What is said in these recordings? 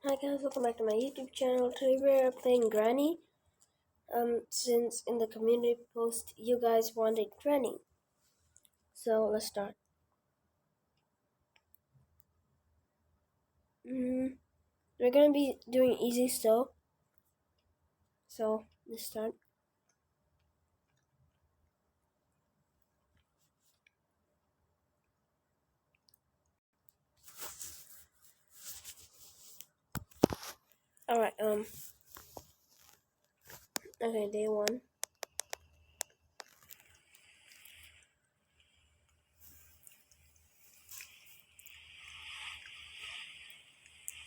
Hi guys, welcome back to my YouTube channel. Today we're playing Granny. Since in the community post you guys wanted Granny. So let's start. We're gonna be doing easy still. So let's start. Alright, okay, day 1.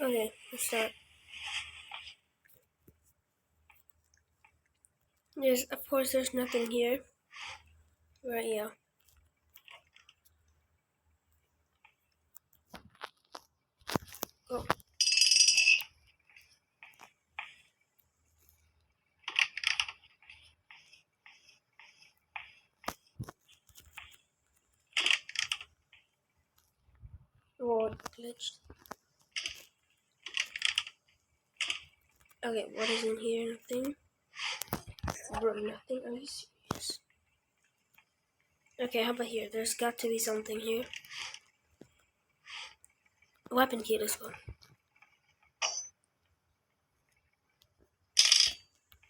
Okay, let's start. Of course there's nothing here. Right, yeah. Go. Whoa, glitched. Okay, what is in here? Nothing. Bro, nothing? Are you serious? Okay, how about here? There's got to be something here. Weapon key, let's go.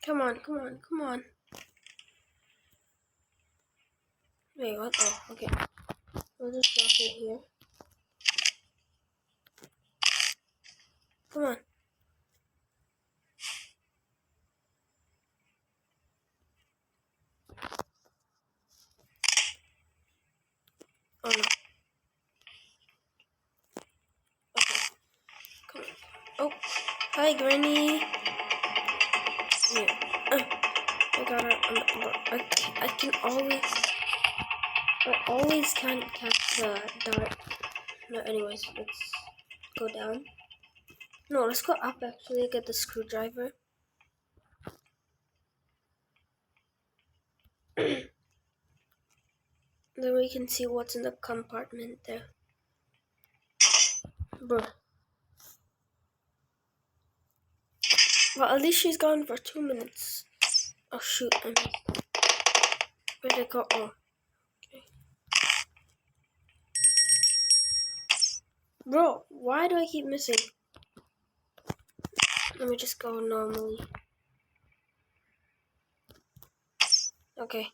Come on, come on, come on. Wait, what? Oh, okay. We'll just drop it here. Come on. Oh no. Okay. Come on. Oh. Hi, Granny. Yeah. I got her on the floor. I always can't catch the dart. No, anyways, let's go down. No, let's go up actually, get the screwdriver. Then we can see what's in the compartment there. Bro. Well, at least she's gone for 2 minutes. Oh shoot, I missed. Where'd it go? Oh. Okay. Bro, why do I keep missing? Let me just go normally. Okay.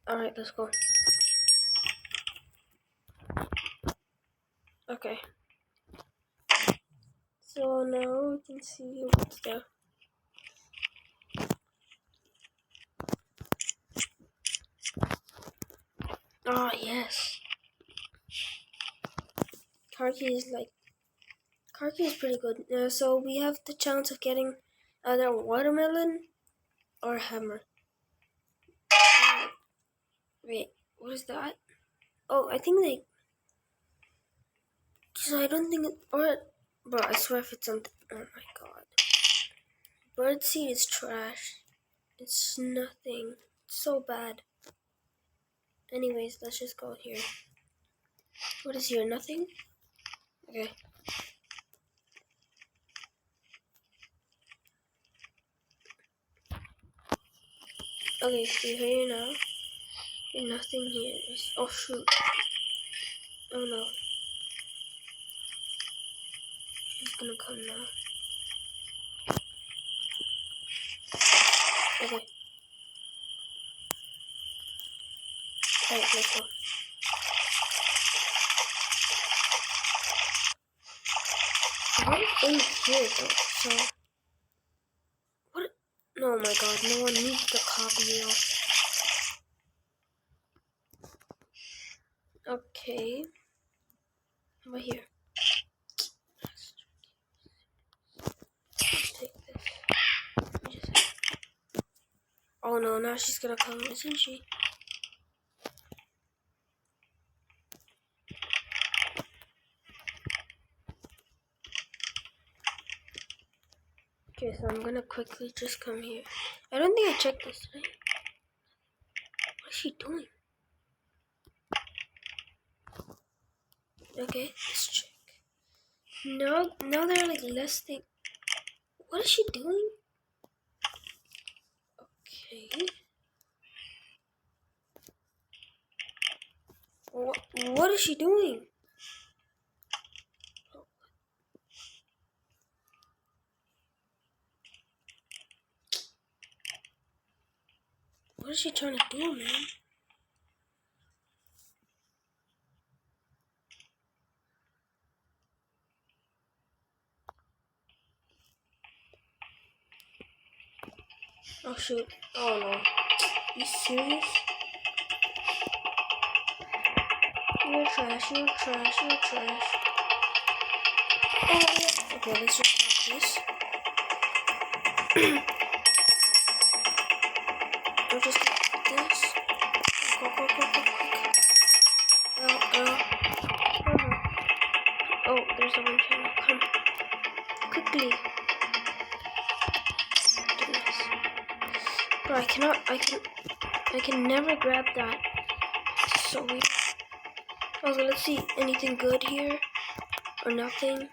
Alright, let's go. Okay. So now we can see what's there. Oh, yes. Car key is pretty good. So we have the chance of getting either watermelon or hammer. Wait, what is that? Oh, I think so I don't think bro, I swear if it's something. Oh my god. Birdseed is trash. It's nothing. It's so bad. Anyways, let's just go here. What is here? Nothing? Okay. Okay, so here now. There's nothing here. Oh shoot. Oh no. She's gonna come now. Okay. Alright, let's go. I'm in here though, so. What? Oh my god, no one needs the copy off. Okay. How about here? Let's take this. Oh no, now she's gonna come, isn't she? Okay, so I'm gonna quickly just come here. I don't think I checked this today. What is she doing? Okay, let's check. No, now there are like less things. What is she doing? Okay. What is she doing? What is she trying to do, man? Oh shoot. Oh no. You serious? You're trash, you're trash, you're trash. Oh yeah. Okay, let's just drop this. We'll just do this. Go, go, go, go, quick. Come. Oh, there's a one channel. Come. Quickly. Do this. Bro, I can never grab that. It's so weird. Okay, let's see. Anything good here? Or nothing?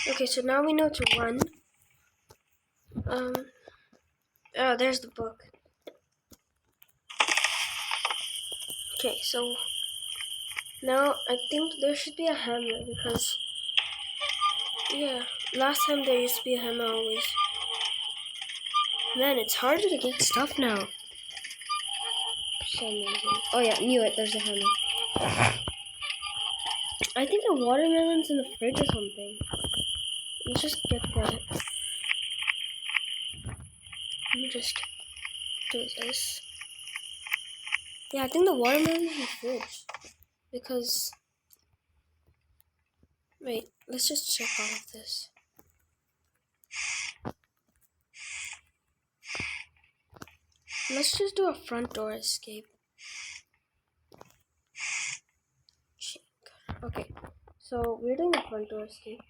Okay, so now we know to run. Oh, there's the book. Okay, so now I think there should be a hammer because, yeah, last time there used to be a hammer always. Man, it's harder to get stuff now. For some reason. Oh yeah, knew it. There's a hammer. I think the watermelon's in the fridge or something. Let's just get that. Let me just do this. Yeah, I think the watermelon's in the fridge. Because... Wait, let's just check all of this. Let's just do a front door escape. Okay, so we're doing a front door escape.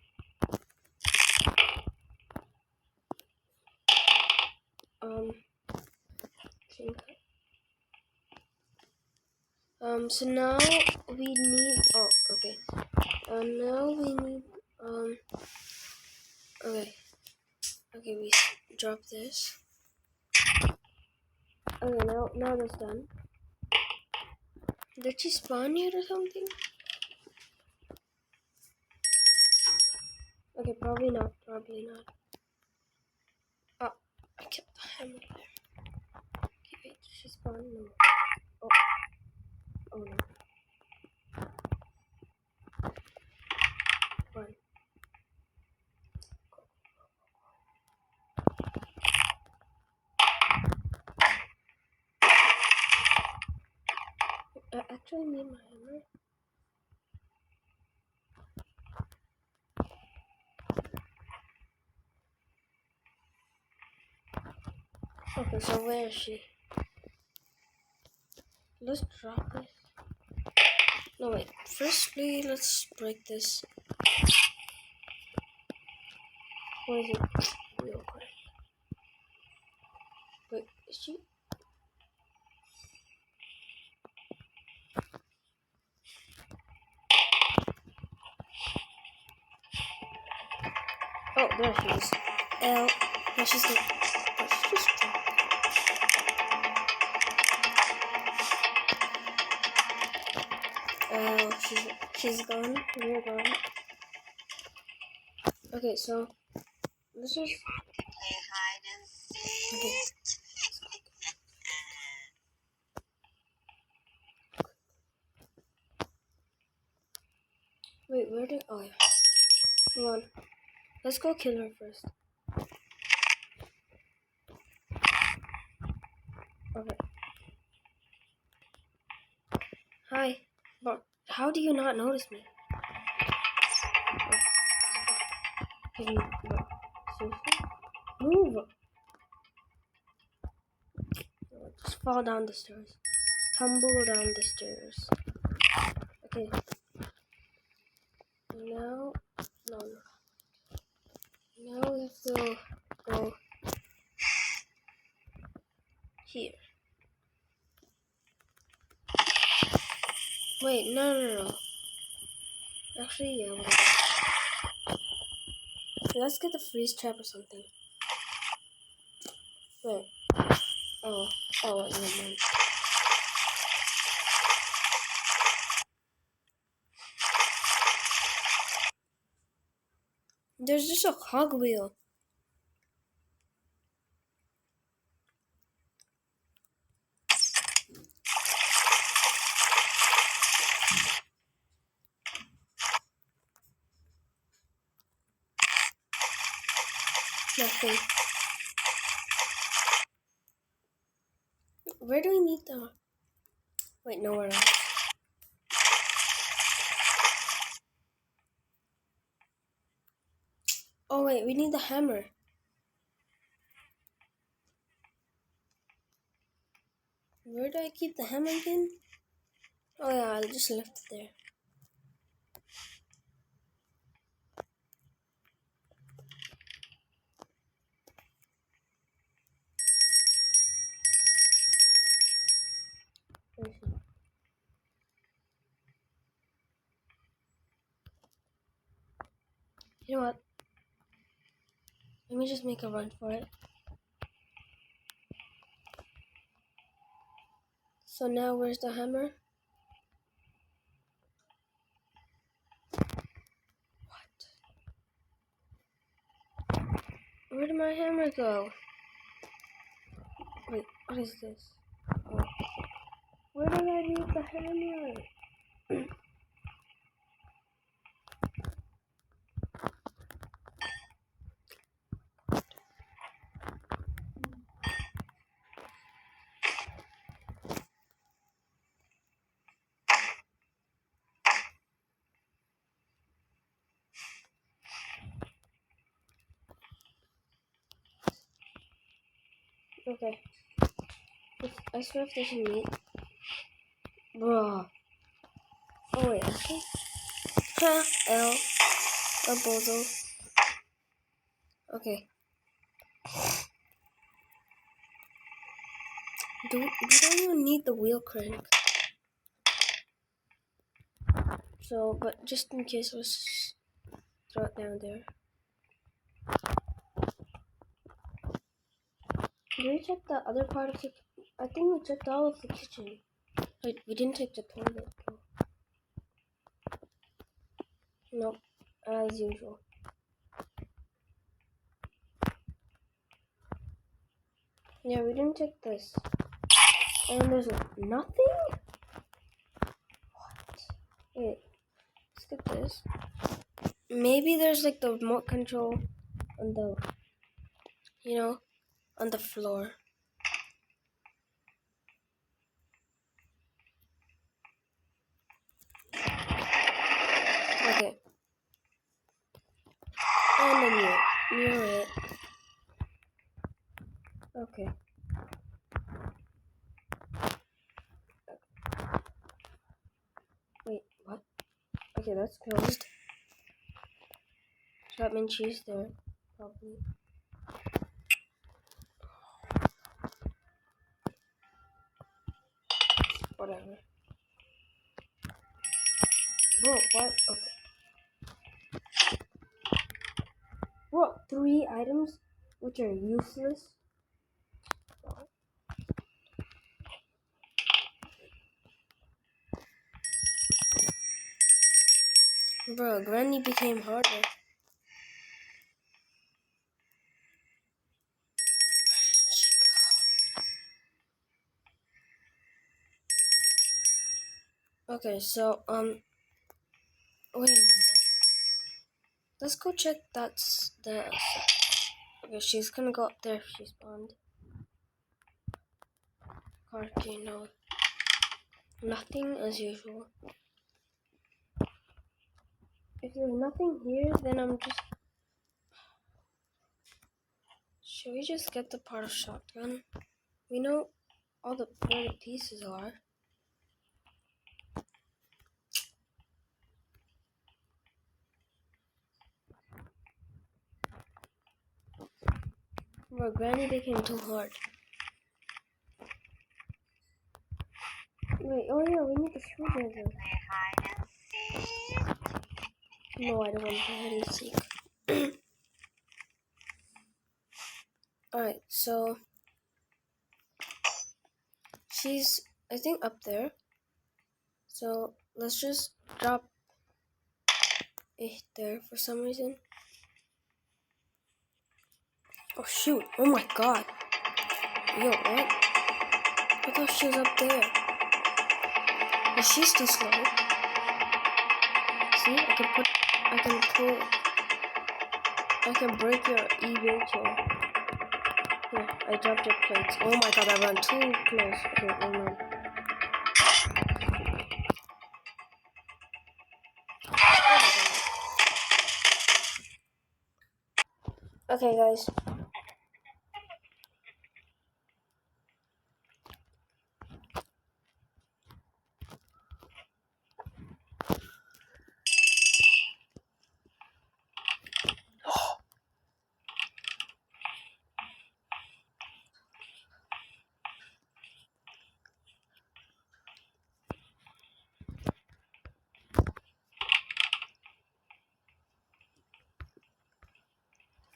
So now we need, oh, okay. Now we need, okay. Okay, we drop this. Okay, now that's done. Did she spawn yet or something? Okay, probably not, Oh, I kept the hammer there. Okay, wait, did she spawn? No. Oh no. Run. I actually need my hammer. Okay, so where is she? Let's drop this. No, wait. Firstly, let's break this. What is it? Real quick. Wait, is she? Oh, there she is. L. No, she's good. Oh, she's just she's gone. We're gone. Okay, so let's just play hide and seek. okay. Wait, where did oh yeah. Come on. Let's go kill her first. Okay. Hi. But how do you not notice me? Seriously? Move! Just fall down the stairs. Tumble down the stairs. Okay. Now, no. Now we have to go here. Wait, no. Actually, yeah, whatever. Let's get the freeze trap or something. Wait. Oh, never mind. There's just a cogwheel. Nothing. Where do we need the... Wait, nowhere else. Oh wait, we need the hammer. Where do I keep the hammer again? Oh yeah, I just left it there. Where is it? You know what? Let me just make a run for it. So now where's the hammer? Where did my hammer go? Wait, what is this? Oh. Where did I leave the hammer? Okay. I swear if there's a meat. Bruh. Oh wait, okay. Ha, L. A bozo. Okay. We don't even need the wheel crank. So, but just in case, let's throw it down there. Did we check the other part of the... I think we checked all of the kitchen. Wait, we didn't check the toilet. Nope, as usual. Yeah, we didn't check this. And there's nothing? What? Wait, skip this. Maybe there's like the remote control on the, you know, on the floor. Okay. And then near it. Okay. Wait, what? Okay, that's closed. So that means she's there, probably. Whatever. Bro, what? Okay. Bro, 3 items which are useless. Bro, Granny became harder. Okay, so, wait a minute. Let's go check that's the... Okay, she's gonna go up there if she spawned. Okay, no. Nothing as usual. If there's nothing here, then I'm just... Should we just get the part of shotgun? We know all the where the pieces are. Bro, Granny became too hard. Wait, oh yeah, we need the screwdriver. Play hide and seek. No, I don't want to play hide and seek. Alright, so she's, I think, up there. So let's just drop it there for some reason. Oh shoot, oh my god. Yo, what? I thought she was up there. But she's too slow. See, I can break your e-wheelchair. Yeah, I dropped your plates. Oh my god, I ran too close. Okay, never mind. Okay, guys.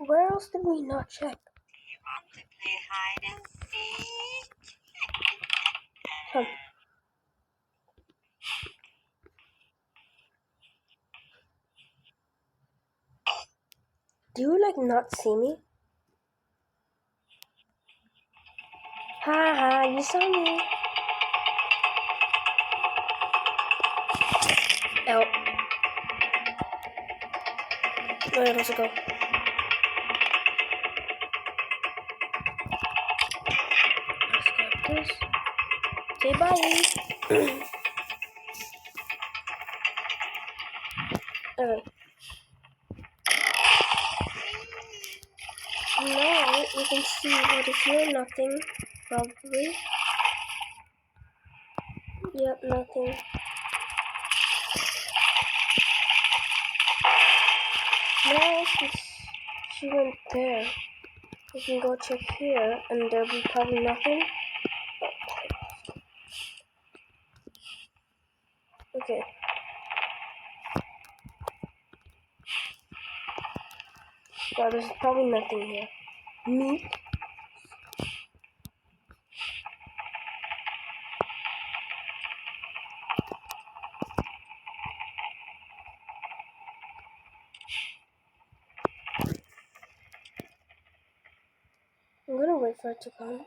Where else did we not check? You want to play hide and seek? Come. Do you like not see me? Ha ha, you saw me. Out. Alright, let's go. Let's grab this. Say bye. Alright. Now we can see what is here. Nothing. Probably. Yep, nothing. Now she went there. We can go check here, and there'll be probably nothing. Okay. Well, there's probably nothing here. Meat. I'm gonna wait for it to come.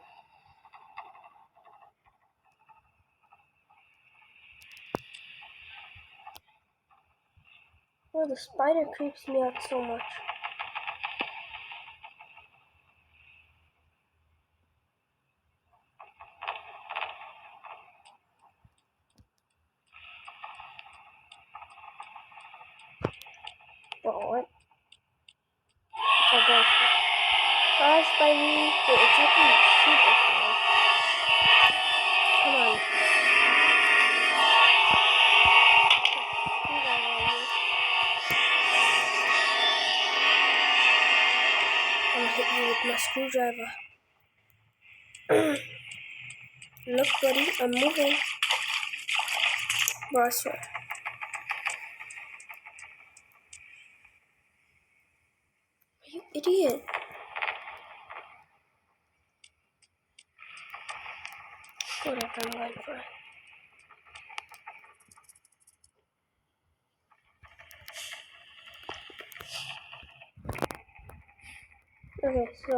Oh, the spider creeps me out so much. Oh, what? Okay. Bye, Spidey. Wait, it's actually super slow. Come on. I'll hit you with my screwdriver. Look, buddy, I'm moving. Bro, I swear. You idiot. Whatever, I'm going for it. Okay, so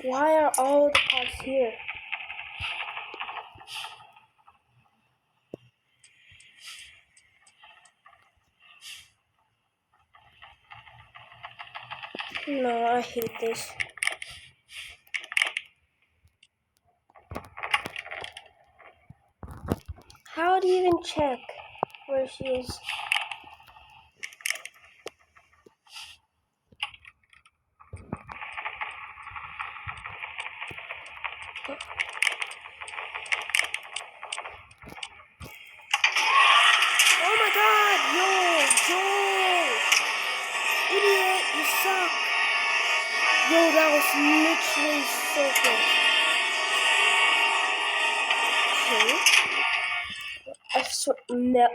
why are all the pots here? No, I hate this. How do you even check where she is? Oh my god! Yo, Joel! Idiot, you suck! Yo, that was literally so close. No. Are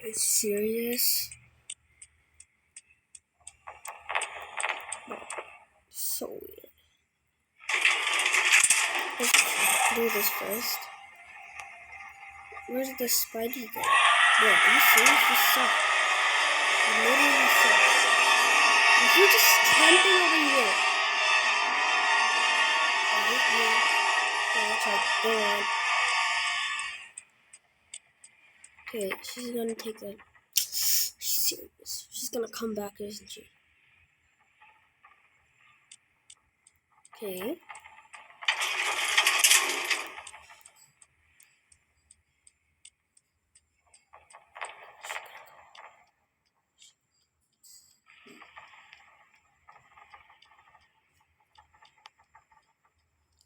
you serious? So weird. Let's do this first. Where's the Spidey go? Bro, are you serious? You suck. You literally suck. If you're just camping over here. I hate you. Yeah, that's right. Go on. Okay, she's gonna take that. She's serious. She's gonna come back, isn't she? Okay.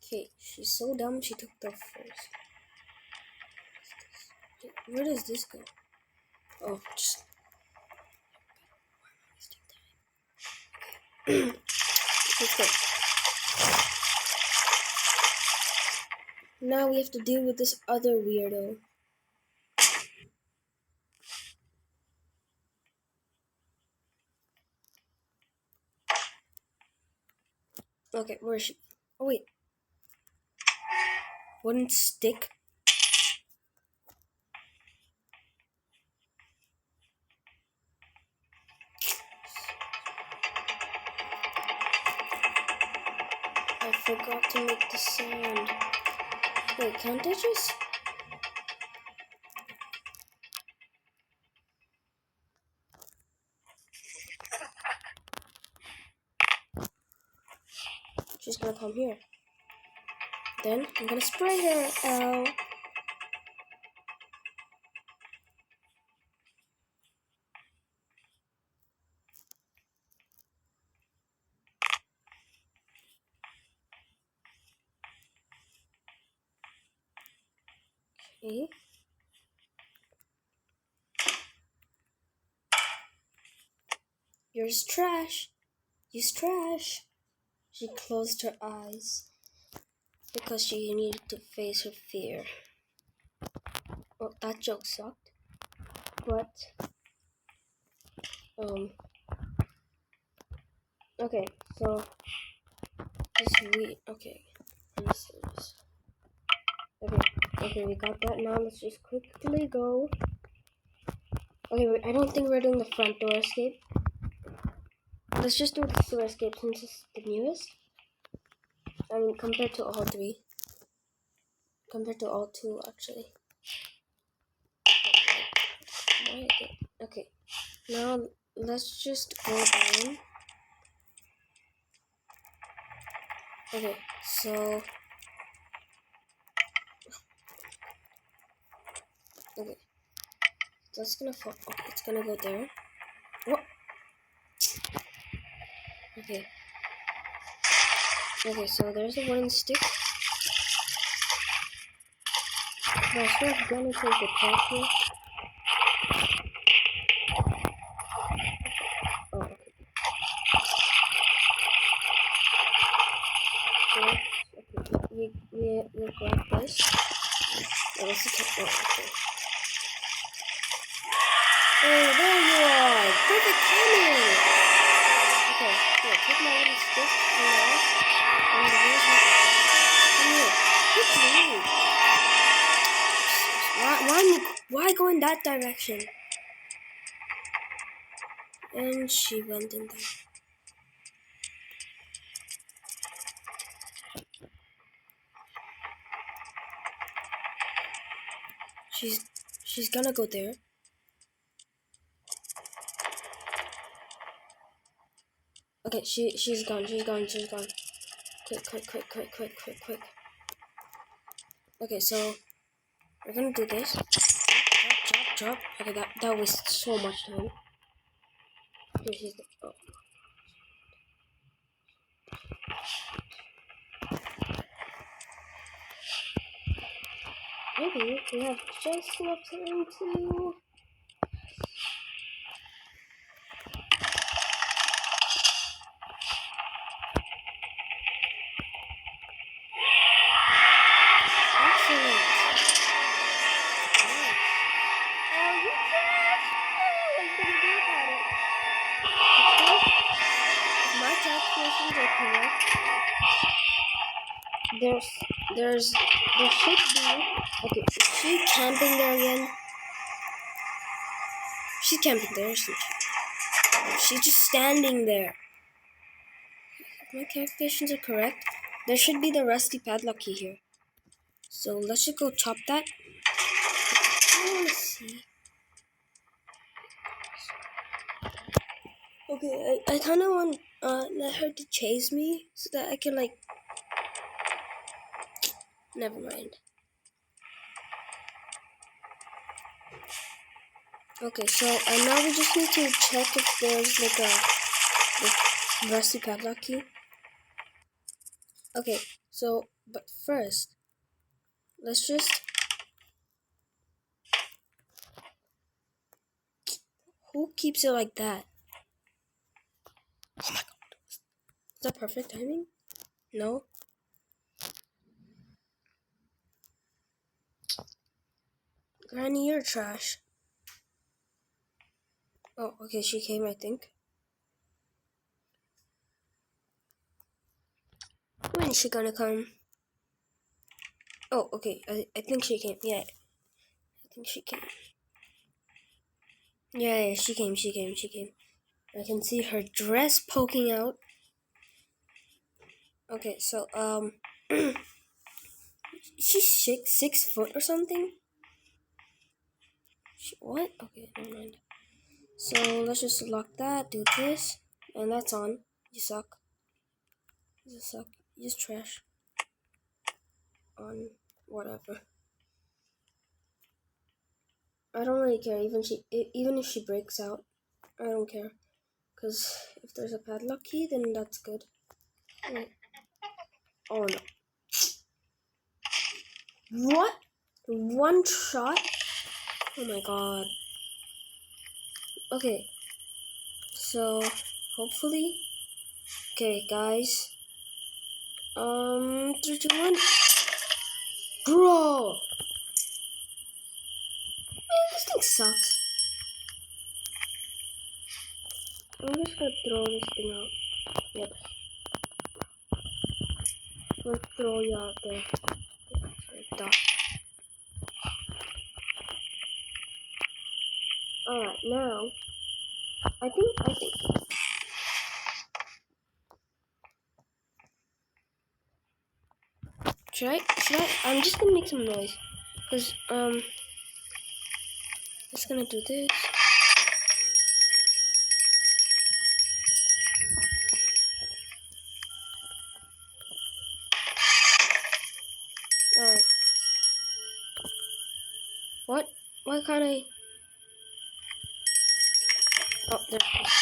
Okay, she's so dumb she took the first. Where does this go? Oh, just. Let's go. Now we have to deal with this other weirdo. Okay, where is she? Oh, wait. Wooden stick? I forgot to make the sound. Wait, can't I just... She's gonna come here. Then I'm gonna spray her. Ow. Okay. You're just trash. You's trash. She closed her eyes because she needed to face her fear. Well, that joke sucked. But, okay, so, okay, I'm serious. Okay, we got that. Now let's just quickly go. Okay, wait, I don't think we're doing the front door escape. Let's just do the sewer escape since it's the newest. I mean, compared to all three. Compared to all two, actually. Okay, now let's just go down. Okay, so... Okay. That's gonna fall. Okay, it's gonna go there. What? Okay. Okay, so there's a wooden stick. But I swear I'm gonna take the top here. Oh, okay. So, okay, we grab this. Oh, what's the top? Oh, okay. Oh, there you are! Perfect timing! Okay, here, take my wooden stick now. And here's my... Come here. Quickly! Why go in that direction? And she went in there. She's gonna go there. Okay, she's gone. Quick. Okay, so we're gonna do this. Chop. Okay, that wasted so much time. Here she's oh. Maybe we have just enough time to... Excellent. there should be. Okay, is she camping there again? She's camping there, isn't she? She's just standing there. If my calculations are correct, there should be the RuStY Padlock key here. So let's just go chop that. I want to see. Okay, I kind of want let her to chase me so that I can like. Never mind. Okay, so now we just need to check if there's like the RuStY Padlock key. Okay, so but first, let's just. Who keeps it like that? Oh my god. Is that perfect timing? No? Granny, you're trash. Oh, okay, she came, I think. When is she gonna come? Oh, okay, I think she came. Yeah, I think she came. Yeah, she came. I can see her dress poking out. Okay, so, she's 6 foot or something? What? Okay, never mind. So, let's just lock that, do this, and that's on. You suck. You suck. You're trash. On whatever. I don't really care, even if she breaks out. I don't care. Because if there's a padlock key, then that's good. Wait. Oh no. What? One shot? Oh my god. Okay. So, hopefully. Okay, guys. 3, 2, 1. Bro! Man, this thing sucks. I'm just gonna throw this thing out. Yep. Let's throw you out there. Like that. Alright, now. I think. Should I? I'm just gonna make some noise. Because, just gonna do this. Alright. What? Why can't I? Oh, there it is.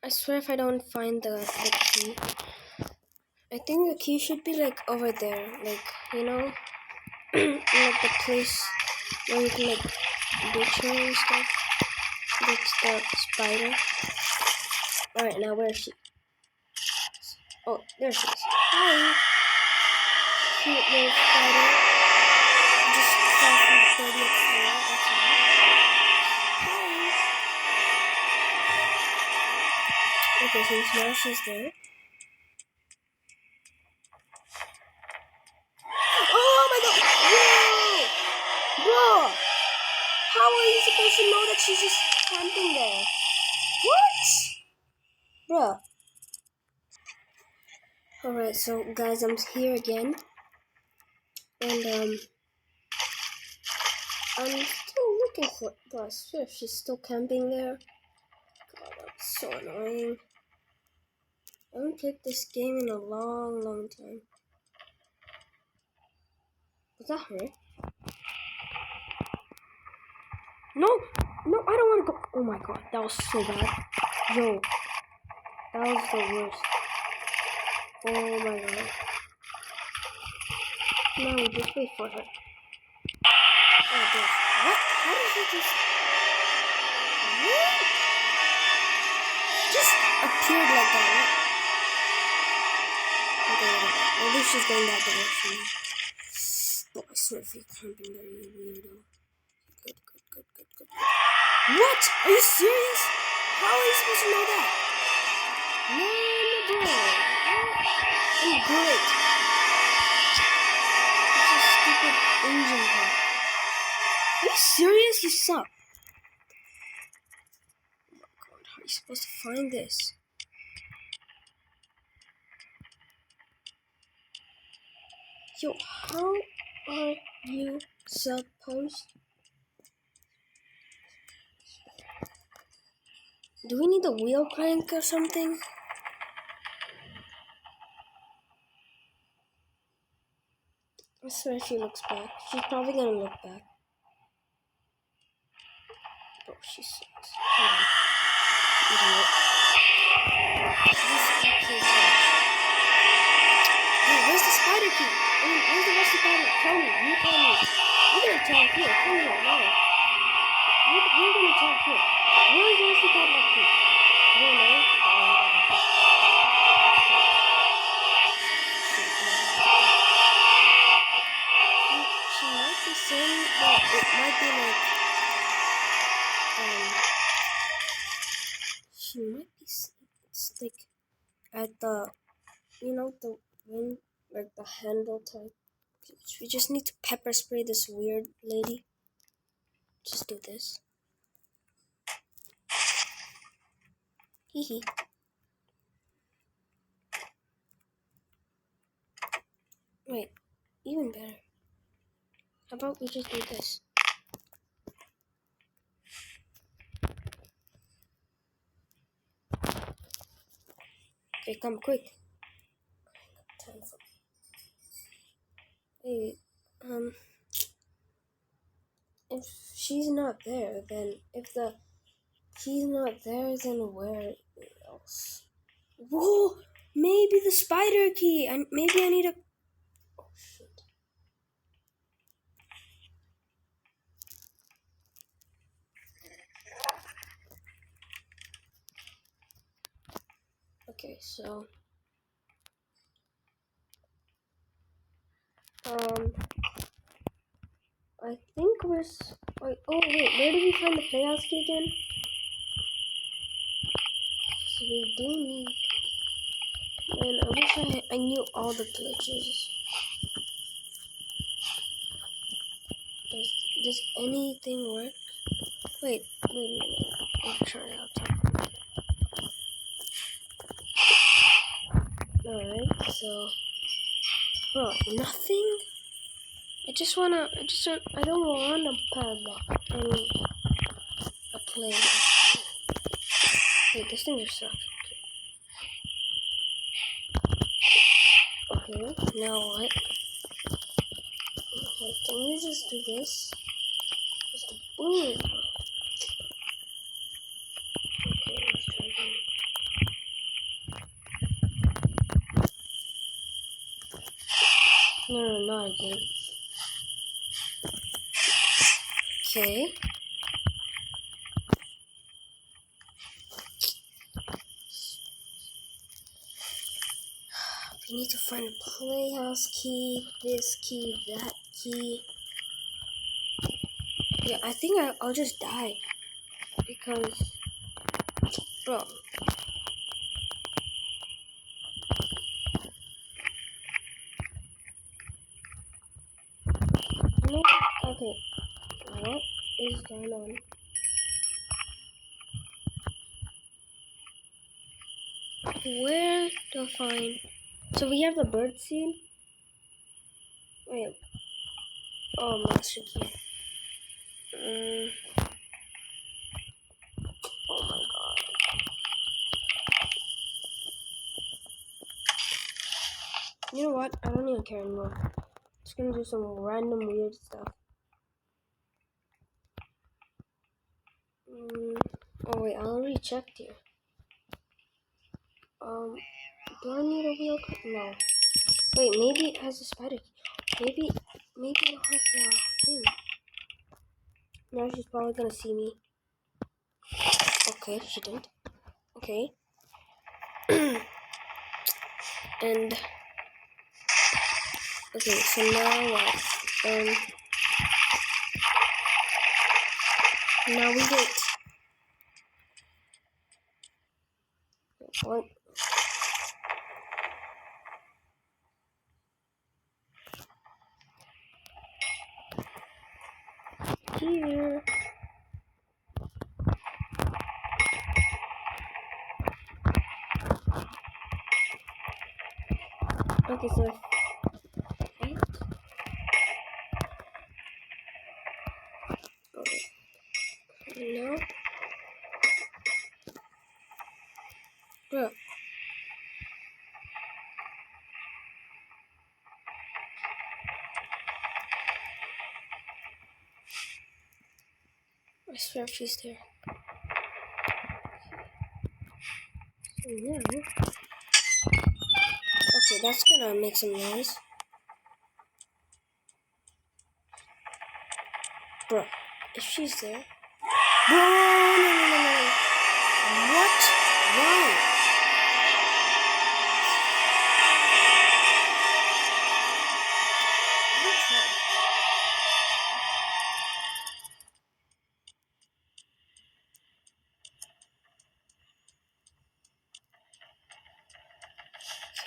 I swear if I don't find the key. I think the key should be like over there. Like, you know? Like the place where you can like ditch her and stuff. That's the spider. Alright, now where is she? Oh, there she is. Hi! Cute little spider. Just fell from the 30th floor. That's all. Hi! Okay, so now she's there. Oh my god! Whoa! Bro! How are you supposed to know that she's just camping there? What? Bruh. Alright, so guys, I'm here again. And I'm still looking for bro, I swear if she's still camping there. God, that's so annoying. I haven't played this game in a long time. Was that her? No, I don't want to go. Oh my god, that was so bad. Yo, that was the worst. Oh my god. Now we just wait for her. Oh, this. What? How did she just... What? Just appeared like that, right? Okay. At least she's going that direction. Oh, I swear if you're camping there, you weirdo. Good. Are you serious? How are you supposed to know that? No, bro. I'm good. It's a stupid engine part. Are you serious? You suck. Oh my god, how are you supposed to find this? Yo, how are you supposed? Do we need a wheel crank or something? I swear she looks back. She's probably gonna look back. Bro, she sucks. Come on. Idiot. This actually sucks. Hey, where's the spider key? I mean, where's the RuStY Padlock? Tell me. You tell me. You're gonna tell here. Come here. No. You're gonna tell here. Where's the RuStY Padlock key? You don't know? She might be saying that it might be like, she might be saying it's like at the, you know, the wind, like the handle type. We just need to pepper spray this weird lady. Just do this. Hee hee. Wait, even better. How about we just do this? Okay, come quick. Time for. Hey, if she's not there, then if the key's not there, then where else? Whoa! Maybe the spider key. And maybe I need a. Oh shit. Okay, so I think we're. Wait, oh wait, where did we find the playhouse key again? So we do need. Man, I wish I knew all the glitches. Does anything work? Wait a minute. I'll try it out. Alright, so. Bro, nothing? I don't want a padlock. I mean, a playhouse. Wait, this thing just sucks. Okay, now what? Okay, can we just do this? Just a boom. Okay, let's try again. No, not again. Okay. We need to find a playhouse key, this key, that key. Yeah, I think I'll just die. Because, bro. No, okay. What is going on? Where to find? So we have the bird seed. Wait. Oh, master key. Oh my god. You know what? I don't even care anymore. Just gonna do some random weird stuff. Oh wait, I already checked here. Do I need a wheel? No. Wait, maybe it has a spider key. Maybe it'll have the thing. Now she's probably gonna see me. Okay, she didn't. Okay. And okay, so now what? Now we wait. Okay, so eight. Okay. No. Bro. I swear she's there. So now. Okay, that's gonna make some noise. Bro, if she's there. Bro, no. What? Why?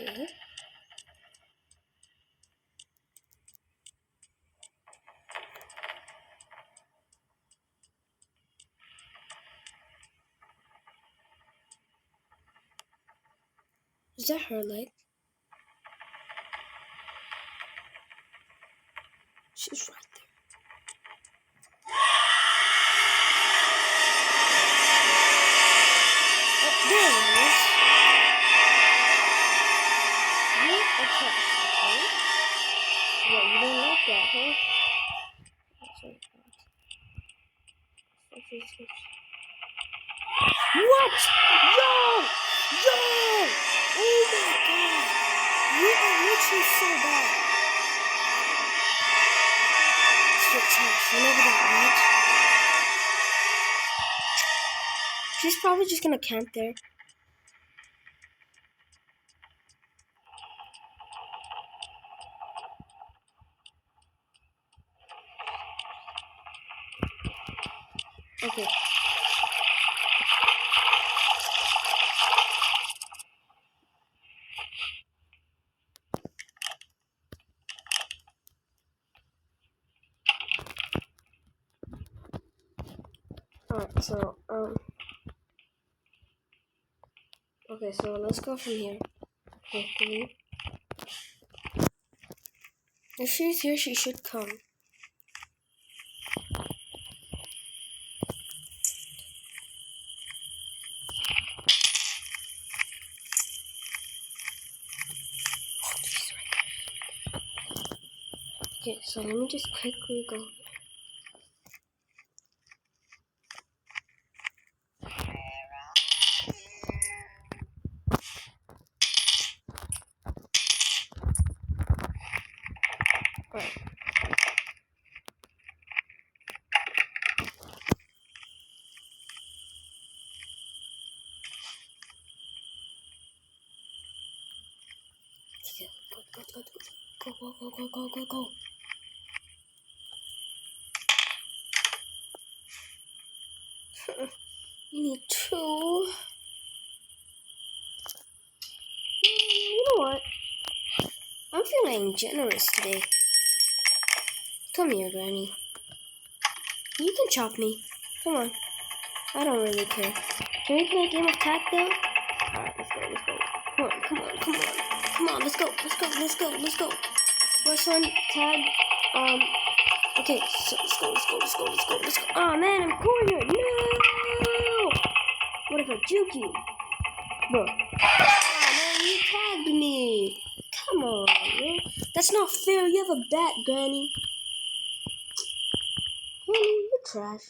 Okay. Is that her leg? She's right there. Oh, there it is. What a trash, okay? Yeah, you don't like that, huh? What? Yo! Oh my god! You are literally so bad. Shit trash, you know that, right? She's probably just gonna camp there. Okay. Alright, so, okay, so let's go from here. Okay, 3. If she's here, she should come. Okay, so let me just quickly go. Right. Go. You need 2. You know what? I'm feeling generous today. Come here, Granny. You can chop me. Come on. I don't really care. Can we play a game of tag though? Alright, let's go. Come on, let's go. First one, tag, okay, so let's go. Oh man, I'm cornered, no! What if I juke you? Bro. Oh man, you tagged me. Come on, man. That's not fair, you have a bat, Granny. Granny, you're trash.